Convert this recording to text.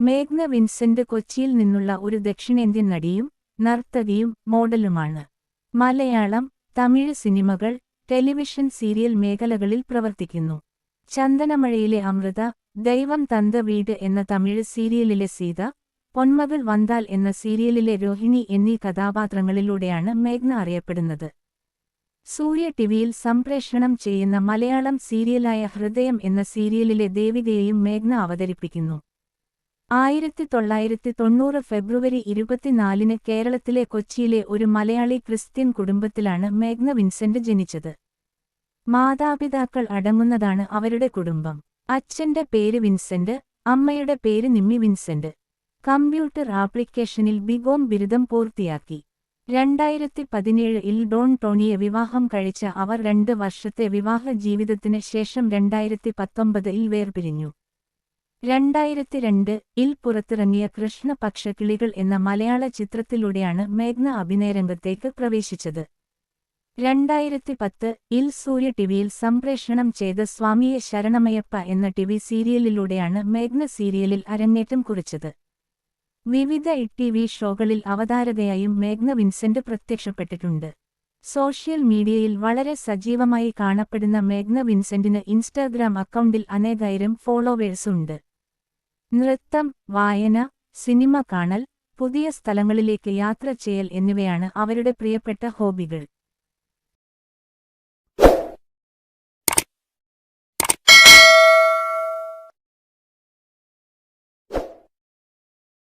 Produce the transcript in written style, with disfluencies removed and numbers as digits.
മേഘ്ന Vincent കൊച്ചിയിൽ നിന്നുള്ള ഒരു ദക്ഷിണേന്ത്യൻ നടിയും നർത്തകിയും മോഡലുമാണ്. മലയാളം, തമിഴ് സിനിമകൾ, ടെലിവിഷൻ സീരിയൽ മേഖലകളിൽ പ്രവർത്തിക്കുന്നു. ചന്ദനമഴയിലെ അമൃത, ദൈവം തந்த വീട് എന്ന തമിഴ് സീരിയലിലെ സീത, പൊന്മകൾ വന്താൽ എന്ന സീരിയലിലെ രോഹിണി എന്നീ കഥാപാത്രങ്ങളിലൂടെയാണ് മേഘ്ന അറിയപ്പെടുന്നത്. സൂര്യ ടിവിയിൽ സംപ്രേഷണം ചെയ്യുന്ന മലയാളം സീരിയലായ ഹൃദയം എന്ന സീരിയലിലെ ദേവികയെയും മേഘ്ന അവതരിപ്പിക്കുന്നു. 1990 ഫെബ്രുവരി 24 കേരളത്തിലെ കൊച്ചിയിലെ ഒരു മലയാളി ക്രിസ്ത്യൻ കുടുംബത്തിലാണ് മേഘ്ന വിൻസെന്റ് ജനിച്ചത്. മാതാപിതാക്കൾ അടങ്ങുന്നതാണ് അവരുടെ കുടുംബം. അച്ഛന്റെ പേര് വിൻസെന്റ്, അമ്മയുടെ പേര് നിമ്മി വിൻസെന്റ്. കമ്പ്യൂട്ടർ ആപ്ലിക്കേഷനിൽ ബികോം ബിരുദം പൂർത്തിയാക്കി. 2017 ഡോൺ ടോണിയെ വിവാഹം കഴിച്ച അവർ 2 വർഷത്തെ വിവാഹ ജീവിതത്തിന് ശേഷം 2019 വേർപിരിഞ്ഞു. 2002 പുറത്തിറങ്ങിയ കൃഷ്ണപക്ഷ കിളികൾ എന്ന മലയാള ചിത്രത്തിലൂടെയാണ് മേഘ്ന അഭിനയരംഗത്തേക്ക് പ്രവേശിച്ചത്. 2010 സൂര്യ ടിവിയിൽ സംപ്രേഷണം ചെയ്ത സ്വാമിയെ ശരണമയ്യപ്പ എന്ന ടിവി സീരിയലിലൂടെയാണ് മേഘ്ന സീരിയലിൽ അരങ്ങേറ്റം കുറിച്ചത്. വിവിധ ടിവി ഷോകളിൽ അവതാരകയായും മേഘ്ന വിൻസെന്റ് പ്രത്യക്ഷപ്പെട്ടിട്ടുണ്ട്. സോഷ്യൽ മീഡിയയിൽ വളരെ സജീവമായി കാണപ്പെടുന്ന മേഘ്ന വിൻസെന്റിന് ഇൻസ്റ്റാഗ്രാം അക്കൗണ്ടിൽ അനേകായിരം ഫോളോവേഴ്സ് ഉണ്ട്. നൃത്തം, വായന, സിനിമ കാണൽ, പുതിയ സ്ഥലങ്ങളിലേക്ക് യാത്ര ചെയ്യൽ എന്നിവയാണ് അവരുടെ പ്രിയപ്പെട്ട ഹോബികൾ.